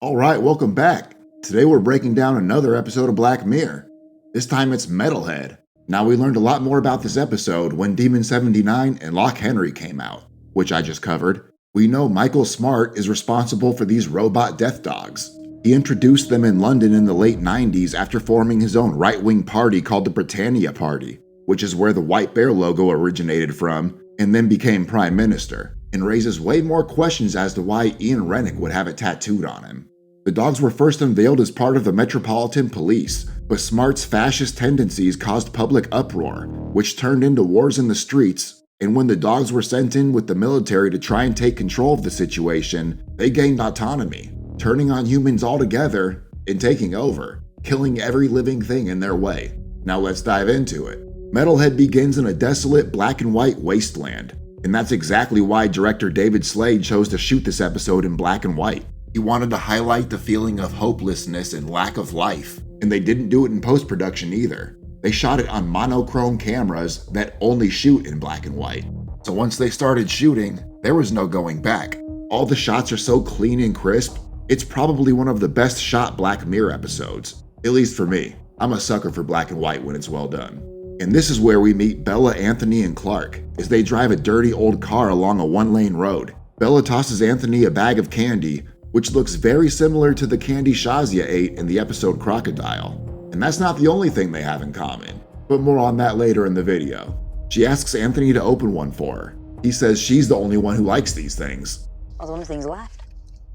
Alright, welcome back. Today we're breaking down another episode of Black Mirror. This time it's Metalhead. Now we learned a lot more about this episode when Demon 79 and Loch Henry came out, which I just covered. We know Michael Smart is responsible for these robot death dogs. He introduced them in London in the late 90s after forming his own right-wing party called the Britannia Party, which is where the White Bear logo originated from, and then became Prime Minister, and raises way more questions as to why Ian Rennick would have it tattooed on him. The dogs were first unveiled as part of the Metropolitan Police, but Smart's fascist tendencies caused public uproar, which turned into wars in the streets, and when the dogs were sent in with the military to try and take control of the situation, they gained autonomy, turning on humans altogether and taking over, killing every living thing in their way. Now let's dive into it. Metalhead begins in a desolate black and white wasteland, and that's exactly why director David Slade chose to shoot this episode in black and white. He wanted to highlight the feeling of hopelessness and lack of life, and they didn't do it in post-production either. They shot it on monochrome cameras that only shoot in black and white. So once they started shooting, there was no going back. All the shots are so clean and crisp, it's probably one of the best shot Black Mirror episodes. At least for me. I'm a sucker for black and white when it's well done. And this is where we meet Bella, Anthony, and Clark as they drive a dirty old car along a one-lane road. Bella tosses Anthony a bag of candy, which looks very similar to the candy Shazia ate in the episode Crocodile. And that's not the only thing they have in common, but more on that later in the video. She asks Anthony to open one for her. He says she's the only one who likes these things. Well, the only things left.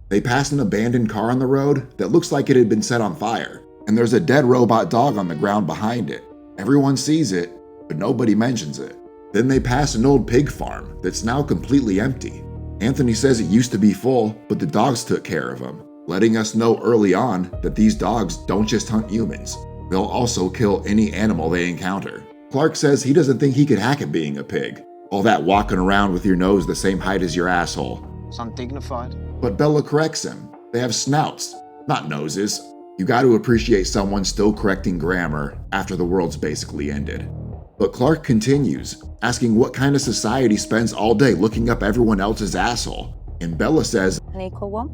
They pass an abandoned car on the road that looks like it had been set on fire, and there's a dead robot dog on the ground behind it. Everyone sees it, but nobody mentions it. Then they pass an old pig farm that's now completely empty. Anthony says it used to be full, but the dogs took care of them, letting us know early on that these dogs don't just hunt humans. They'll also kill any animal they encounter. Clark says he doesn't think he could hack at being a pig. All that walking around with your nose the same height as your asshole. It's undignified. But Bella corrects him. They have snouts, not noses. You got to appreciate someone still correcting grammar after the world's basically ended. But Clark continues, asking what kind of society spends all day looking up everyone else's asshole. And Bella says, An equal one?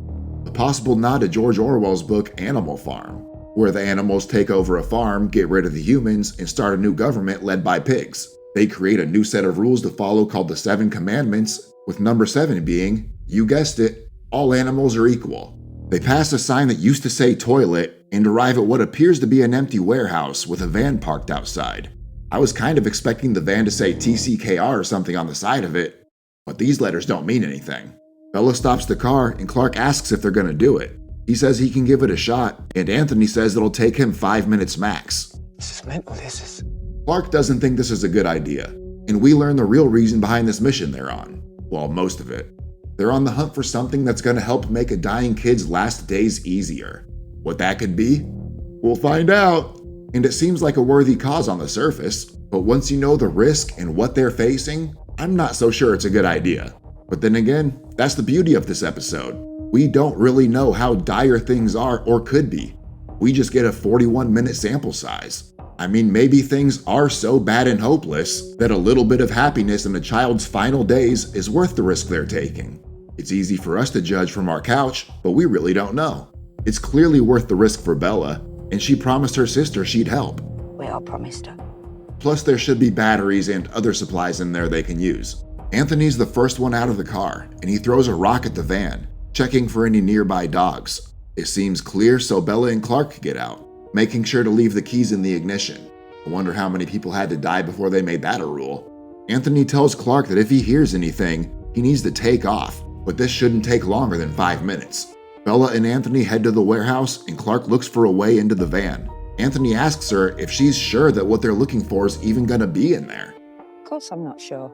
a possible nod to George Orwell's book Animal Farm, where the animals take over a farm, get rid of the humans, and start a new government led by pigs. They create a new set of rules to follow called the 7 Commandments, with number 7 being, you guessed it, all animals are equal. They pass a sign that used to say toilet and arrive at what appears to be an empty warehouse with a van parked outside. I was kind of expecting the van to say TCKR or something on the side of it, but these letters don't mean anything. Bella stops the car and Clark asks if they're gonna do it. He says he can give it a shot, and Anthony says it'll take him 5 minutes max. This is mental, this is. Clark doesn't think this is a good idea, and we learn the real reason behind this mission they're on. Well, most of it. They're on the hunt for something that's gonna help make a dying kid's last days easier. What that could be? We'll find out. And it seems like a worthy cause on the surface, but once you know the risk and what they're facing, I'm not so sure it's a good idea. But then again, that's the beauty of this episode. We don't really know how dire things are or could be. We just get a 41-minute sample size. I mean, maybe things are so bad and hopeless that a little bit of happiness in a child's final days is worth the risk they're taking. It's easy for us to judge from our couch, but we really don't know. It's clearly worth the risk for Bella, and she promised her sister she'd help. We all promised her. Plus there should be batteries and other supplies in there they can use. Anthony's the first one out of the car, and he throws a rock at the van, checking for any nearby dogs. It seems clear, so Bella and Clark get out, making sure to leave the keys in the ignition. I wonder how many people had to die before they made that a rule. Anthony tells Clark that if he hears anything, he needs to take off, but this shouldn't take longer than 5 minutes. Bella and Anthony head to the warehouse, and Clark looks for a way into the van. Anthony asks her if she's sure that what they're looking for is even gonna be in there. Of course I'm not sure.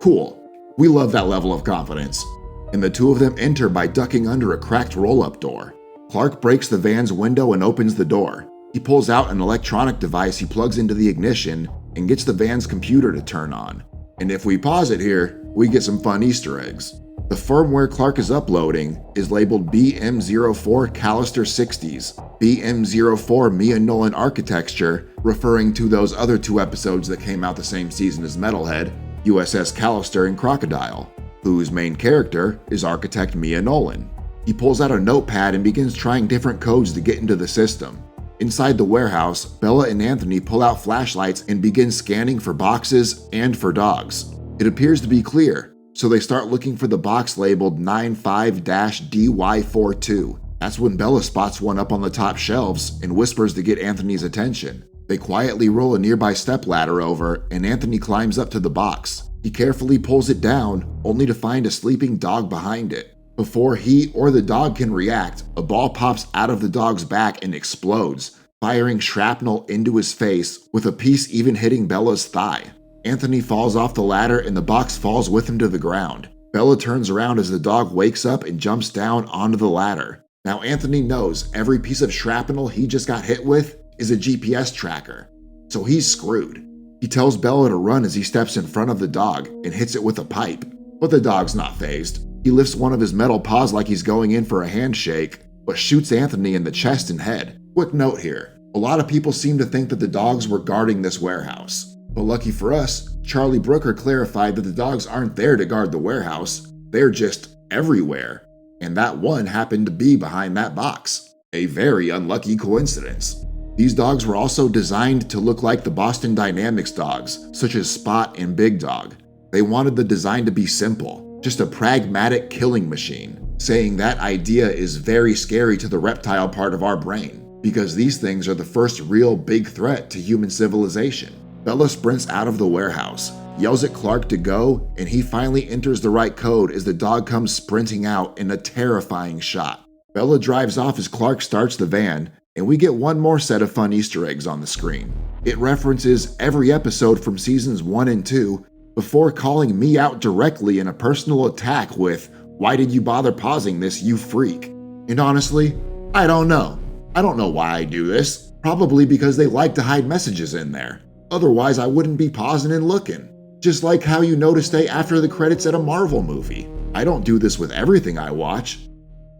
Cool. We love that level of confidence. And the two of them enter by ducking under a cracked roll-up door. Clark breaks the van's window and opens the door. He pulls out an electronic device he plugs into the ignition and gets the van's computer to turn on. And if we pause it here, we get some fun Easter eggs. The firmware Clark is uploading is labeled BM04 Callister 60s, BM04 Mia Nolan Architecture, referring to those other 2 episodes that came out the same season as Metalhead, USS Callister and Crocodile, whose main character is architect Mia Nolan. He pulls out a notepad and begins trying different codes to get into the system. Inside the warehouse, Bella and Anthony pull out flashlights and begin scanning for boxes and for dogs. It appears to be clear, so they start looking for the box labeled 95-DY42. That's when Bella spots one up on the top shelves and whispers to get Anthony's attention. They quietly roll a nearby stepladder over, and Anthony climbs up to the box. He carefully pulls it down, only to find a sleeping dog behind it. Before he or the dog can react, a ball pops out of the dog's back and explodes, firing shrapnel into his face, with a piece even hitting Bella's thigh. Anthony falls off the ladder and the box falls with him to the ground. Bella turns around as the dog wakes up and jumps down onto the ladder. Now Anthony knows every piece of shrapnel he just got hit with is a GPS tracker, so he's screwed. He tells Bella to run as he steps in front of the dog and hits it with a pipe, but the dog's not fazed. He lifts one of his metal paws like he's going in for a handshake, but shoots Anthony in the chest and head. Quick note here, a lot of people seem to think that the dogs were guarding this warehouse. But lucky for us, Charlie Brooker clarified that the dogs aren't there to guard the warehouse, they're just everywhere. And that one happened to be behind that box. A very unlucky coincidence. These dogs were also designed to look like the Boston Dynamics dogs, such as Spot and Big Dog. They wanted the design to be simple, just a pragmatic killing machine, saying that idea is very scary to the reptile part of our brain, because these things are the first real big threat to human civilization. Bella sprints out of the warehouse, yells at Clark to go, and he finally enters the right code as the dog comes sprinting out in a terrifying shot. Bella drives off as Clark starts the van, and we get one more set of fun Easter eggs on the screen. It references every episode from seasons 1 and 2, before calling me out directly in a personal attack with, "Why did you bother pausing this, you freak?" And honestly, I don't know. I don't know why I do this. Probably because they like to hide messages in there. Otherwise, I wouldn't be pausing and looking. Just like how you know to stay after the credits at a Marvel movie. I don't do this with everything I watch.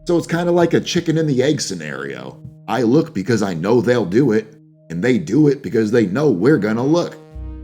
So it's kind of like a chicken and the egg scenario. I look because I know they'll do it, and they do it because they know we're gonna look.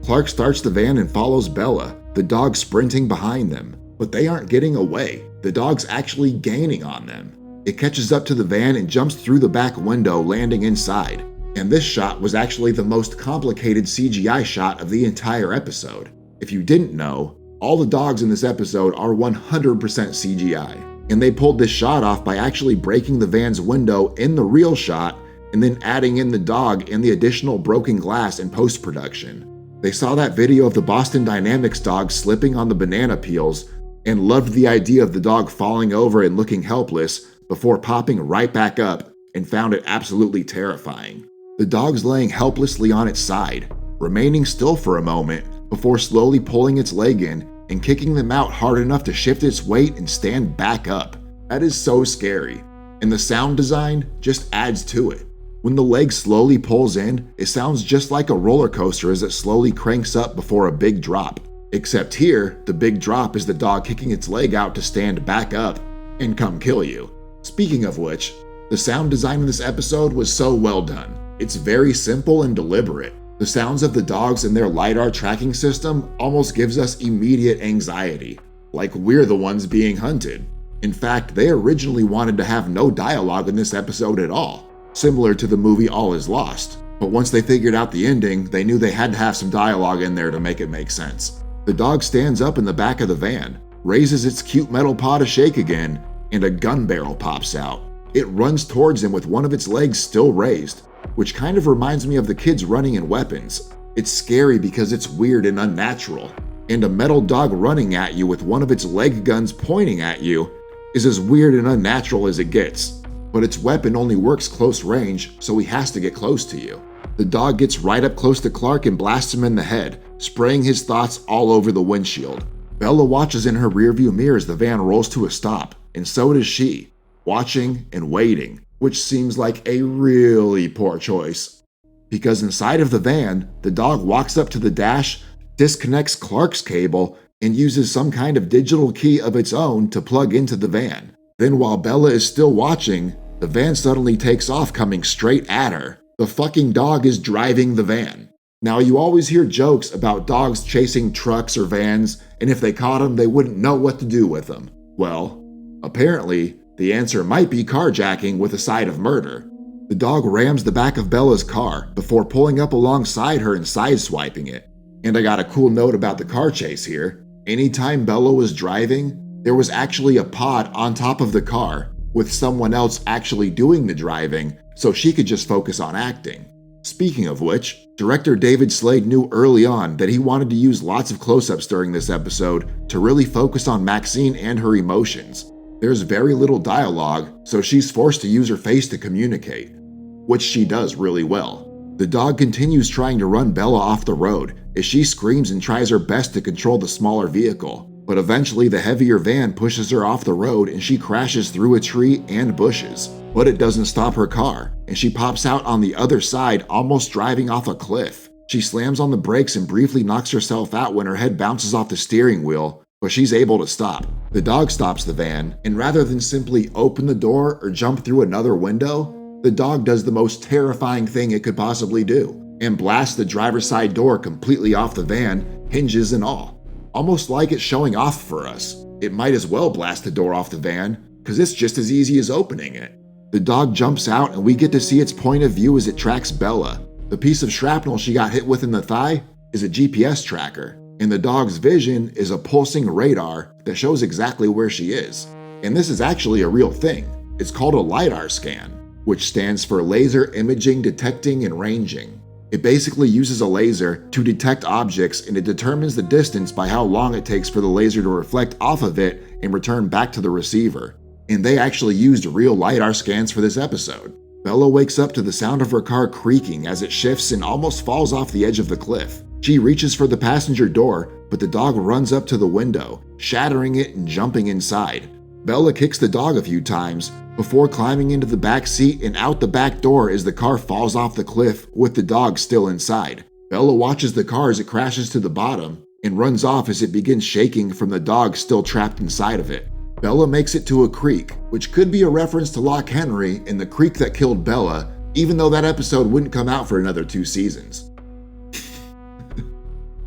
Clark starts the van and follows Bella, the dog sprinting behind them. But they aren't getting away. The dog's actually gaining on them. It catches up to the van and jumps through the back window, landing inside. And this shot was actually the most complicated CGI shot of the entire episode. If you didn't know, all the dogs in this episode are 100% CGI. And they pulled this shot off by actually breaking the van's window in the real shot and then adding in the dog and the additional broken glass in post-production. They saw that video of the Boston Dynamics dog slipping on the banana peels and loved the idea of the dog falling over and looking helpless before popping right back up and found it absolutely terrifying. The dog's laying helplessly on its side, remaining still for a moment before slowly pulling its leg in and kicking them out hard enough to shift its weight and stand back up. That is so scary, and the sound design just adds to it. When the leg slowly pulls in, it sounds just like a roller coaster as it slowly cranks up before a big drop. Except here, the big drop is the dog kicking its leg out to stand back up and come kill you. Speaking of which, the sound design in this episode was so well done. It's very simple and deliberate. The sounds of the dogs and their LiDAR tracking system almost gives us immediate anxiety, like we're the ones being hunted. In fact, they originally wanted to have no dialogue in this episode at all, similar to the movie All Is Lost. But once they figured out the ending, they knew they had to have some dialogue in there to make it make sense. The dog stands up in the back of the van, raises its cute metal paw to shake again, and a gun barrel pops out. It runs towards him with one of its legs still raised, which kind of reminds me of the kids running in Weapons. It's scary because it's weird and unnatural, and a metal dog running at you with one of its leg guns pointing at you is as weird and unnatural as it gets. But its weapon only works close range, so he has to get close to you. The dog gets right up close to Clark and blasts him in the head, spraying his thoughts all over the windshield. Bella watches in her rearview mirror as the van rolls to a stop, and so does she, watching and waiting, which seems like a really poor choice. Because inside of the van, the dog walks up to the dash, disconnects Clark's cable, and uses some kind of digital key of its own to plug into the van. Then while Bella is still watching, the van suddenly takes off coming straight at her. The fucking dog is driving the van. Now you always hear jokes about dogs chasing trucks or vans, and if they caught them, they wouldn't know what to do with them. Well, apparently, The answer might be carjacking with a side of murder. The dog rams the back of Bella's car before pulling up alongside her and sideswiping it. And I got a cool note about the car chase here. Anytime Bella was driving, there was actually a pod on top of the car with someone else actually doing the driving so she could just focus on acting. Speaking of which, director David Slade knew early on that he wanted to use lots of close-ups during this episode to really focus on Maxine and her emotions. There's very little dialogue, so she's forced to use her face to communicate, which she does really well. The dog continues trying to run Bella off the road as she screams and tries her best to control the smaller vehicle, but eventually the heavier van pushes her off the road and she crashes through a tree and bushes. But it doesn't stop her car, and she pops out on the other side, almost driving off a cliff. She slams on the brakes and briefly knocks herself out when her head bounces off the steering wheel, but she's able to stop. The dog stops the van, and rather than simply open the door or jump through another window, the dog does the most terrifying thing it could possibly do, and blasts the driver's side door completely off the van, hinges and all. Almost like it's showing off for us. It might as well blast the door off the van, because it's just as easy as opening it. The dog jumps out and we get to see its point of view as it tracks Bella. The piece of shrapnel she got hit with in the thigh is a GPS tracker, and the dog's vision is a pulsing radar that shows exactly where she is. And this is actually a real thing. It's called a LiDAR scan, which stands for Laser Imaging Detecting and Ranging. It basically uses a laser to detect objects, and it determines the distance by how long it takes for the laser to reflect off of it and return back to the receiver. And they actually used real LiDAR scans for this episode. Bella wakes up to the sound of her car creaking as it shifts and almost falls off the edge of the cliff. She reaches for the passenger door, but the dog runs up to the window, shattering it and jumping inside. Bella kicks the dog a few times before climbing into the back seat and out the back door as the car falls off the cliff with the dog still inside. Bella watches the car as it crashes to the bottom and runs off as it begins shaking from the dog still trapped inside of it. Bella makes it to a creek, which could be a reference to Loch Henry and the creek that killed Bella, even though that episode wouldn't come out for another 2 seasons.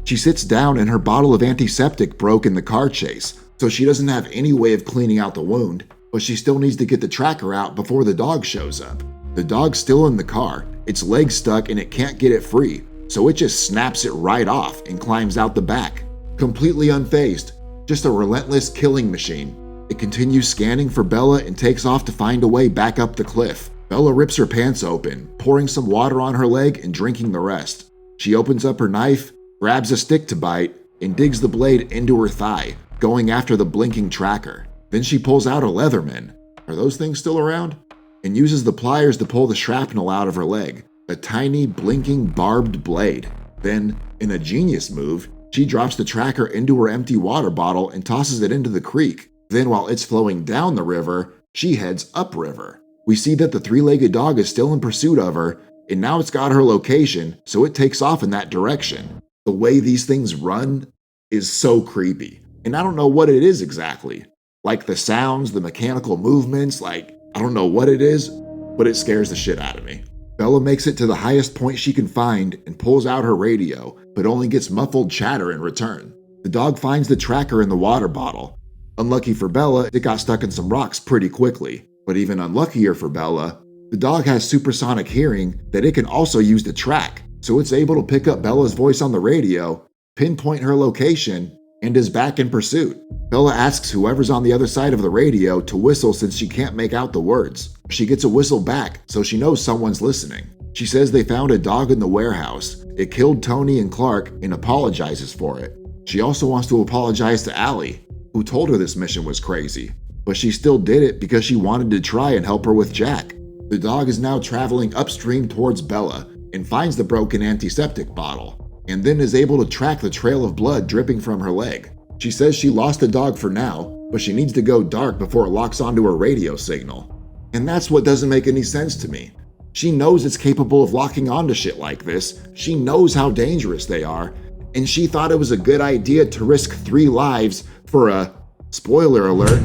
She sits down and her bottle of antiseptic broke in the car chase, so she doesn't have any way of cleaning out the wound, but she still needs to get the tracker out before the dog shows up. The dog's still in the car, its leg's stuck and it can't get it free, so it just snaps it right off and climbs out the back. Completely unfazed, just a relentless killing machine. It continues scanning for Bella and takes off to find a way back up the cliff. Bella rips her pants open, pouring some water on her leg and drinking the rest. She opens up her knife, grabs a stick to bite, and digs the blade into her thigh, going after the blinking tracker. Then she pulls out a Leatherman, are those things still around? And uses the pliers to pull the shrapnel out of her leg, a tiny blinking barbed blade. Then, in a genius move, she drops the tracker into her empty water bottle and tosses it into the creek. Then while it's flowing down the river, she heads upriver. We see that the 3-legged dog is still in pursuit of her, and now it's got her location, so it takes off in that direction. The way these things run is so creepy, and I don't know what it is exactly. Like the sounds, the mechanical movements, I don't know what it is, but it scares the shit out of me. Bella makes it to the highest point she can find and pulls out her radio, but only gets muffled chatter in return. The dog finds the tracker in the water bottle. Unlucky for Bella, it got stuck in some rocks pretty quickly. But even unluckier for Bella, the dog has supersonic hearing that it can also use to track, so it's able to pick up Bella's voice on the radio, pinpoint her location, and is back in pursuit. Bella asks whoever's on the other side of the radio to whistle since she can't make out the words. She gets a whistle back, so she knows someone's listening. She says they found a dog in the warehouse. It killed Tony and Clark and apologizes for it. She also wants to apologize to Allie, who told her this mission was crazy, but she still did it because she wanted to try and help her with Jack. The dog is now traveling upstream towards Bella and finds the broken antiseptic bottle, and then is able to track the trail of blood dripping from her leg. She says she lost the dog for now, but she needs to go dark before it locks onto her radio signal. And that's what doesn't make any sense to me. She knows it's capable of locking onto shit like this, she knows how dangerous they are, and she thought it was a good idea to risk 3 lives for a, spoiler alert,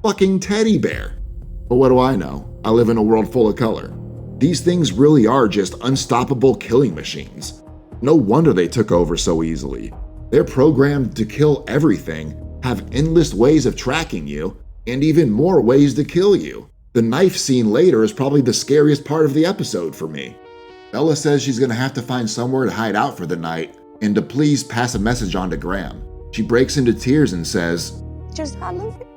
fucking teddy bear. But what do I know? I live in a world full of color. These things really are just unstoppable killing machines. No wonder they took over so easily. They're programmed to kill everything, have endless ways of tracking you, and even more ways to kill you. The knife scene later is probably the scariest part of the episode for me. Bella says she's gonna have to find somewhere to hide out for the night and to please pass a message on to Graham. She breaks into tears and says, Just I love it.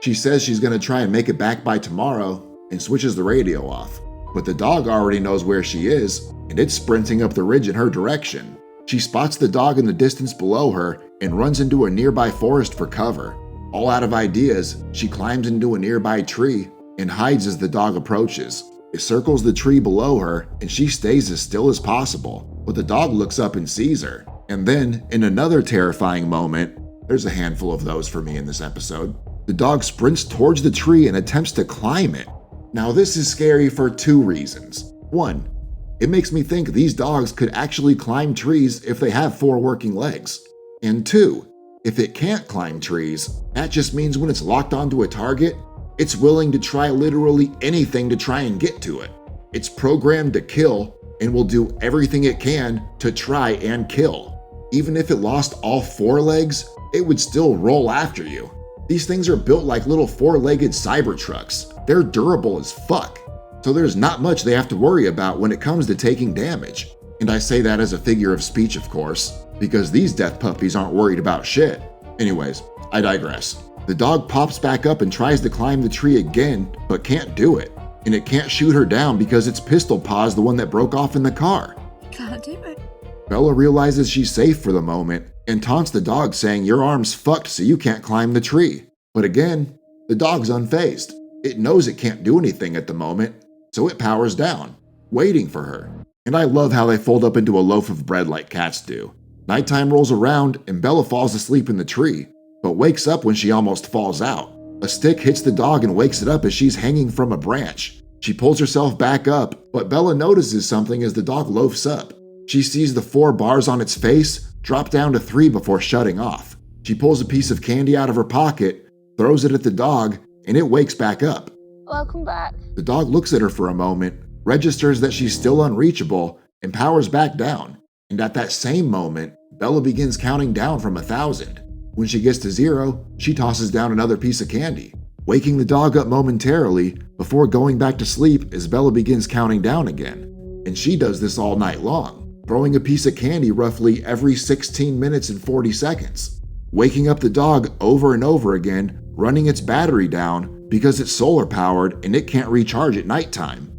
she says she's gonna try and make it back by tomorrow and switches the radio off. But the dog already knows where she is and it's sprinting up the ridge in her direction. She spots the dog in the distance below her and runs into a nearby forest for cover. All out of ideas, she climbs into a nearby tree and hides as the dog approaches. It circles the tree below her and she stays as still as possible, but the dog looks up and sees her. And then, in another terrifying moment, there's a handful of those for me in this episode, the dog sprints towards the tree and attempts to climb it. Now this is scary for two reasons. One, it makes me think these dogs could actually climb trees if they have 4 working legs. And two, if it can't climb trees, that just means when it's locked onto a target, it's willing to try literally anything to try and get to it. It's programmed to kill and will do everything it can to try and kill. Even if it lost all 4 legs, it would still roll after you. These things are built like little 4-legged Cybertrucks. They're durable as fuck. So there's not much they have to worry about when it comes to taking damage. And I say that as a figure of speech, of course, because these death puppies aren't worried about shit. Anyways, I digress. The dog pops back up and tries to climb the tree again, but can't do it. And it can't shoot her down because its pistol paw's the one that broke off in the car. Can't do it. Bella realizes she's safe for the moment and taunts the dog saying, "Your arm's fucked so you can't climb the tree." But again, the dog's unfazed. It knows it can't do anything at the moment, so it powers down, waiting for her. And I love how they fold up into a loaf of bread like cats do. Nighttime rolls around and Bella falls asleep in the tree, but wakes up when she almost falls out. A stick hits the dog and wakes it up as she's hanging from a branch. She pulls herself back up, but Bella notices something as the dog loafs up. She sees the 4 bars on its face drop down to 3 before shutting off. She pulls a piece of candy out of her pocket, throws it at the dog, and it wakes back up. Welcome back. The dog looks at her for a moment, registers that she's still unreachable, and powers back down. And at that same moment, Bella begins counting down from 1,000. When she gets to 0, she tosses down another piece of candy, waking the dog up momentarily before going back to sleep as Bella begins counting down again. And she does this all night long, throwing a piece of candy roughly every 16 minutes and 40 seconds, waking up the dog over and over again, running its battery down because it's solar powered and it can't recharge at nighttime.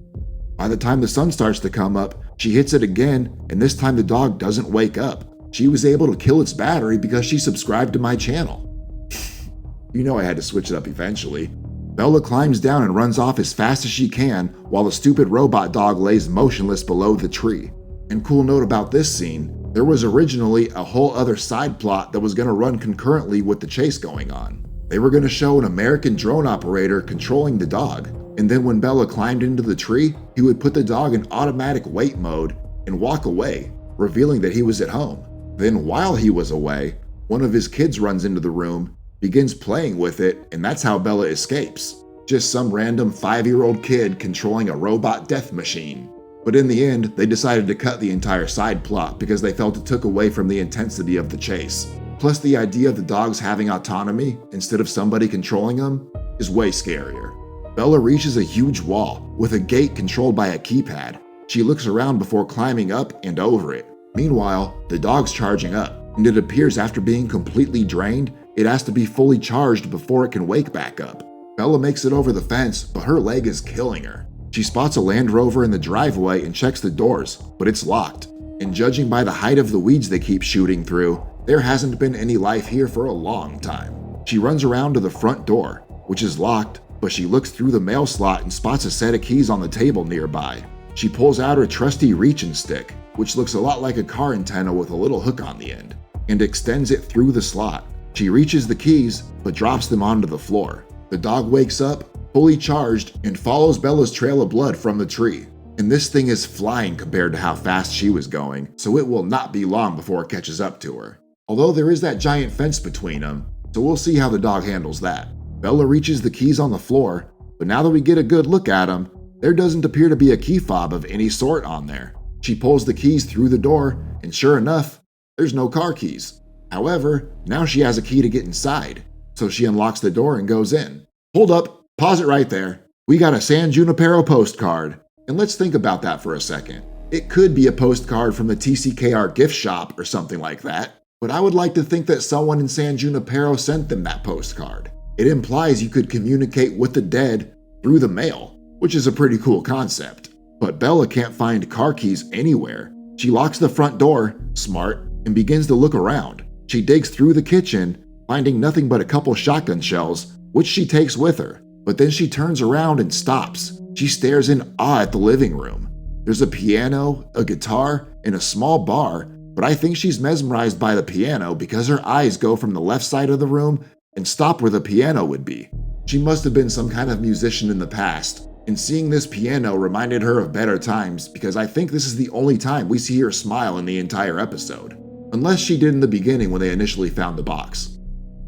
By the time the sun starts to come up, she hits it again, and this time the dog doesn't wake up. She was able to kill its battery because she subscribed to my channel. You know I had to switch it up eventually. Bella climbs down and runs off as fast as she can while the stupid robot dog lays motionless below the tree. And cool note about this scene, there was originally a whole other side plot that was going to run concurrently with the chase going on. They were going to show an American drone operator controlling the dog, and then when Bella climbed into the tree, he would put the dog in automatic wait mode and walk away, revealing that he was at home. Then while he was away, one of his kids runs into the room, begins playing with it, and that's how Bella escapes. Just some random 5-year-old kid controlling a robot death machine. But in the end, they decided to cut the entire side plot because they felt it took away from the intensity of the chase. Plus, the idea of the dogs having autonomy instead of somebody controlling them is way scarier. Bella reaches a huge wall with a gate controlled by a keypad. She looks around before climbing up and over it. Meanwhile, the dog's charging up, and it appears after being completely drained, it has to be fully charged before it can wake back up. Bella makes it over the fence, but her leg is killing her. She spots a Land Rover in the driveway and checks the doors, but it's locked. And judging by the height of the weeds they keep shooting through, there hasn't been any life here for a long time. She runs around to the front door, which is locked, but she looks through the mail slot and spots a set of keys on the table nearby. She pulls out her trusty reach-in stick, which looks a lot like a car antenna with a little hook on the end, and extends it through the slot. She reaches the keys, but drops them onto the floor. The dog wakes up, fully charged, and follows Bella's trail of blood from the tree. And this thing is flying compared to how fast she was going, so it will not be long before it catches up to her. Although there is that giant fence between them, so we'll see how the dog handles that. Bella reaches the keys on the floor, but now that we get a good look at them, there doesn't appear to be a key fob of any sort on there. She pulls the keys through the door, and sure enough, there's no car keys. However, now she has a key to get inside, so she unlocks the door and goes in. Hold up, pause it right there. We got a San Junipero postcard, and let's think about that for a second. It could be a postcard from the TCKR gift shop or something like that, but I would like to think that someone in San Junipero sent them that postcard. It implies you could communicate with the dead through the mail, which is a pretty cool concept. But Bella can't find car keys anywhere. She locks the front door, smart, and begins to look around. She digs through the kitchen, finding nothing but a couple shotgun shells, which she takes with her. But then she turns around and stops. She stares in awe at the living room. There's a piano, a guitar, and a small bar, but I think she's mesmerized by the piano because her eyes go from the left side of the room and stop where the piano would be. She must have been some kind of musician in the past, and seeing this piano reminded her of better times because I think this is the only time we see her smile in the entire episode. Unless she did in the beginning when they initially found the box.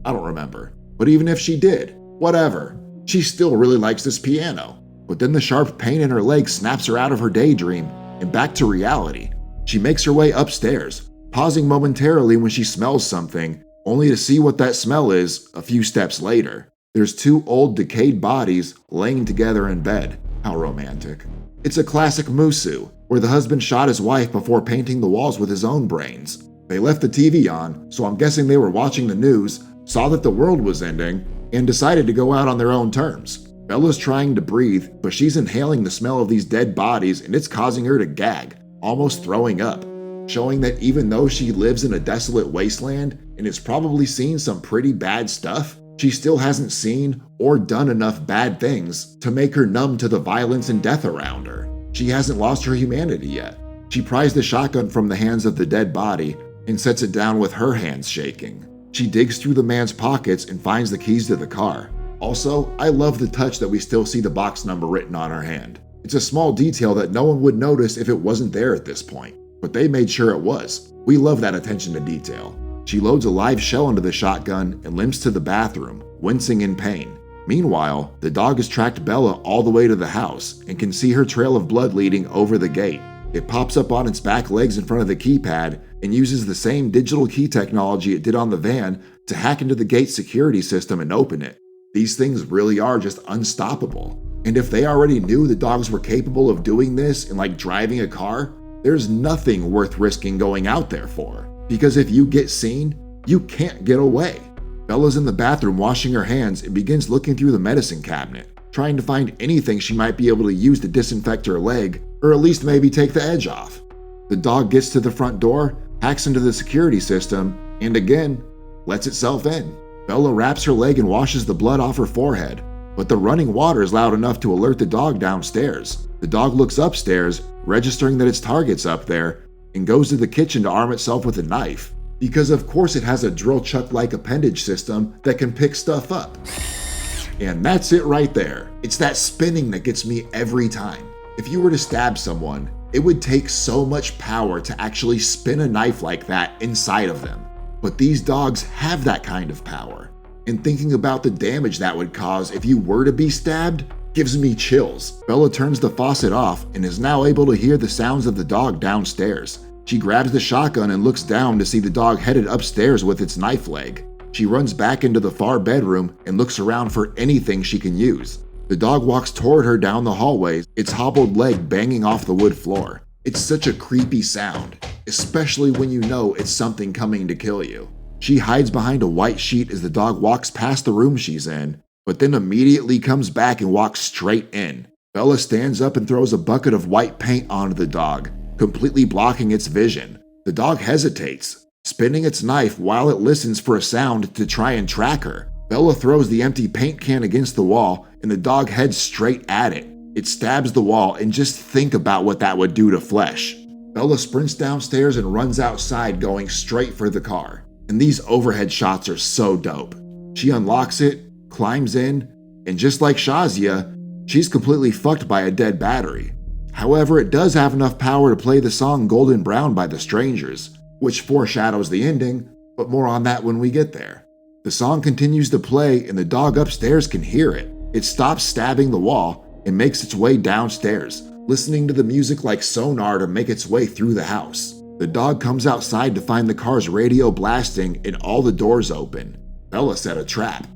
I don't remember. But even if she did, whatever. She still really likes this piano. But then the sharp pain in her leg snaps her out of her daydream and back to reality. She makes her way upstairs, pausing momentarily when she smells something, only to see what that smell is a few steps later. There's two old decayed bodies laying together in bed. How romantic. It's a classic musu, where the husband shot his wife before painting the walls with his own brains. They left the TV on, so I'm guessing they were watching the news, saw that the world was ending, and decided to go out on their own terms. Bella's trying to breathe, but she's inhaling the smell of these dead bodies and it's causing her to gag, almost throwing up, showing that even though she lives in a desolate wasteland and has probably seen some pretty bad stuff, she still hasn't seen or done enough bad things to make her numb to the violence and death around her. She hasn't lost her humanity yet. She pries the shotgun from the hands of the dead body and sets it down with her hands shaking. She digs through the man's pockets and finds the keys to the car. Also, I love the touch that we still see the box number written on her hand. It's a small detail that no one would notice if it wasn't there at this point, but they made sure it was. We love that attention to detail. She loads a live shell into the shotgun and limps to the bathroom, wincing in pain. Meanwhile, the dog has tracked Bella all the way to the house and can see her trail of blood leading over the gate. It pops up on its back legs in front of the keypad and uses the same digital key technology it did on the van to hack into the gate security system and open it. These things really are just unstoppable. And if they already knew the dogs were capable of doing this and like driving a car, there's nothing worth risking going out there for. Because if you get seen, you can't get away. Bella's in the bathroom washing her hands and begins looking through the medicine cabinet, trying to find anything she might be able to use to disinfect her leg, or at least maybe take the edge off. The dog gets to the front door, hacks into the security system, and again, lets itself in. Bella wraps her leg and washes the blood off her forehead, but the running water is loud enough to alert the dog downstairs. The dog looks upstairs, registering that its target's up there, and goes to the kitchen to arm itself with a knife, because of course it has a drill chuck-like appendage system that can pick stuff up. And that's it right there. It's that spinning that gets me every time. If you were to stab someone, it would take so much power to actually spin a knife like that inside of them. But these dogs have that kind of power. And thinking about the damage that would cause if you were to be stabbed gives me chills. Bella turns the faucet off and is now able to hear the sounds of the dog downstairs. She grabs the shotgun and looks down to see the dog headed upstairs with its knife leg. She runs back into the far bedroom and looks around for anything she can use. The dog walks toward her down the hallway, its hobbled leg banging off the wood floor. It's such a creepy sound, especially when you know it's something coming to kill you. She hides behind a white sheet as the dog walks past the room she's in, but then immediately comes back and walks straight in. Bella stands up and throws a bucket of white paint onto the dog, completely blocking its vision. The dog hesitates, spinning its knife while it listens for a sound to try and track her. Bella throws the empty paint can against the wall and the dog heads straight at it. It stabs the wall, and just think about what that would do to flesh. Bella sprints downstairs and runs outside, going straight for the car. And these overhead shots are so dope. She unlocks it, climbs in, and just like Shazia, she's completely fucked by a dead battery. However, it does have enough power to play the song Golden Brown by The Strangers, which foreshadows the ending, but more on that when we get there. The song continues to play and the dog upstairs can hear it. It stops stabbing the wall and makes its way downstairs, listening to the music like sonar to make its way through the house. The dog comes outside to find the car's radio blasting and all the doors open. Bella set a trap.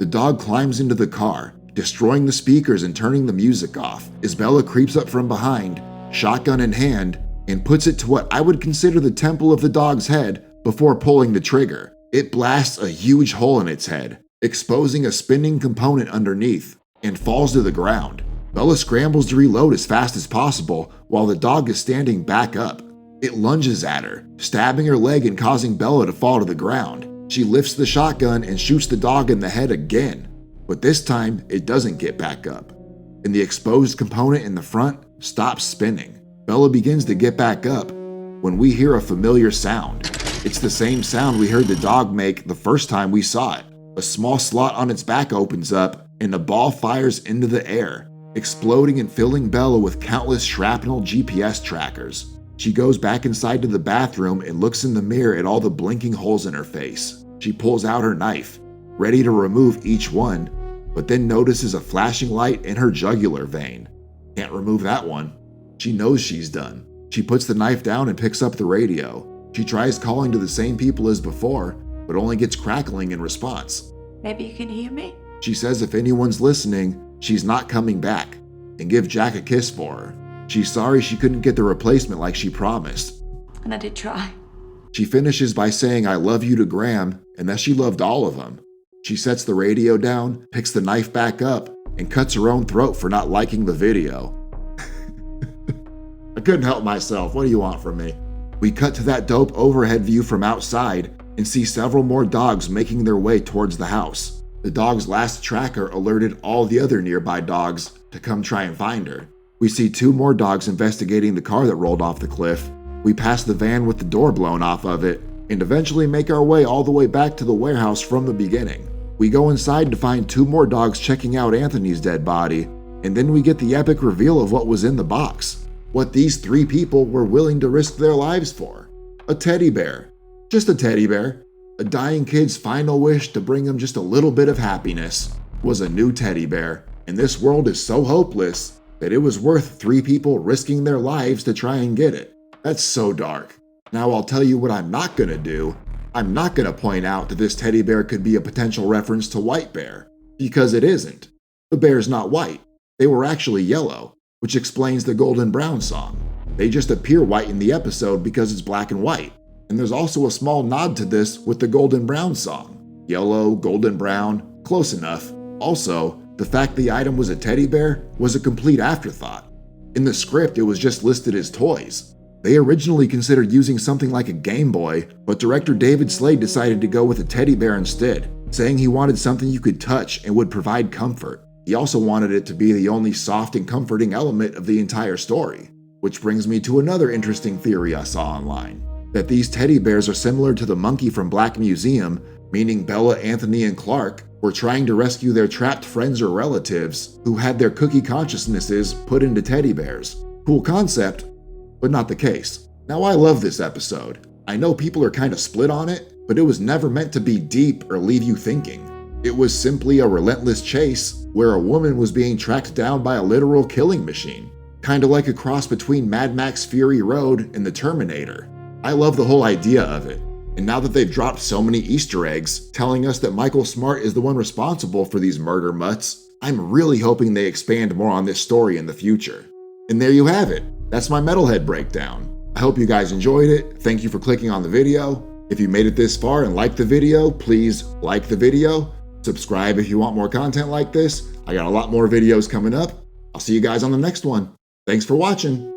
The dog climbs into the car, destroying the speakers and turning the music off as Bella creeps up from behind, shotgun in hand, and puts it to what I would consider the temple of the dog's head before pulling the trigger. It blasts a huge hole in its head, exposing a spinning component underneath, and falls to the ground. Bella scrambles to reload as fast as possible while the dog is standing back up. It lunges at her, stabbing her leg and causing Bella to fall to the ground. She lifts the shotgun and shoots the dog in the head again, but this time it doesn't get back up, and the exposed component in the front stops spinning. Bella begins to get back up when we hear a familiar sound. It's the same sound we heard the dog make the first time we saw it. A small slot on its back opens up and a ball fires into the air, exploding and filling Bella with countless shrapnel GPS trackers. She goes back inside to the bathroom and looks in the mirror at all the blinking holes in her face. She pulls out her knife, ready to remove each one, but then notices a flashing light in her jugular vein. Can't remove that one. She knows she's done. She puts the knife down and picks up the radio. She tries calling to the same people as before, but only gets crackling in response. Maybe you can hear me? She says if anyone's listening, she's not coming back, and give Jack a kiss for her. She's sorry she couldn't get the replacement like she promised. And I did try. She finishes by saying I love you to Graham and that she loved all of them. She sets the radio down, picks the knife back up, and cuts her own throat for not liking the video. I couldn't help myself. What do you want from me? We cut to that dope overhead view from outside and see several more dogs making their way towards the house. The dog's last tracker alerted all the other nearby dogs to come try and find her. We see 2 more dogs investigating the car that rolled off the cliff. We pass the van with the door blown off of it and eventually make our way all the way back to the warehouse from the beginning. We go inside to find 2 more dogs checking out Anthony's dead body, and then we get the epic reveal of what was in the box. What these 3 people were willing to risk their lives for. A teddy bear. Just a teddy bear. A dying kid's final wish to bring him just a little bit of happiness was a new teddy bear, and this world is so hopeless that it was worth 3 people risking their lives to try and get it. That's so dark. Now I'll tell you what I'm not gonna do. I'm not gonna point out that this teddy bear could be a potential reference to White Bear, because it isn't. The bear's not white. They were actually yellow, which explains the Golden Brown song. They just appear white in the episode because it's black and white. And there's also a small nod to this with the Golden Brown song. Yellow, golden brown, close enough. Also, the fact the item was a teddy bear was a complete afterthought. In the script, it was just listed as toys. They originally considered using something like a Game Boy, but director David Slade decided to go with a teddy bear instead, saying he wanted something you could touch and would provide comfort. He also wanted it to be the only soft and comforting element of the entire story. Which brings me to another interesting theory I saw online, that these teddy bears are similar to the monkey from Black Museum, meaning Bella, Anthony, and Clark were trying to rescue their trapped friends or relatives who had their cookie consciousnesses put into teddy bears. Cool concept, but not the case. Now I love this episode. I know people are kind of split on it, but it was never meant to be deep or leave you thinking. It was simply a relentless chase where a woman was being tracked down by a literal killing machine. Kinda like a cross between Mad Max Fury Road and the Terminator. I love the whole idea of it. And now that they've dropped so many Easter eggs telling us that Michael Smart is the one responsible for these murder mutts, I'm really hoping they expand more on this story in the future. And there you have it. That's my Metalhead breakdown. I hope you guys enjoyed it. Thank you for clicking on the video. If you made it this far and liked the video, please like the video. Subscribe if you want more content like this. I got a lot more videos coming up. I'll see you guys on the next one. Thanks for watching.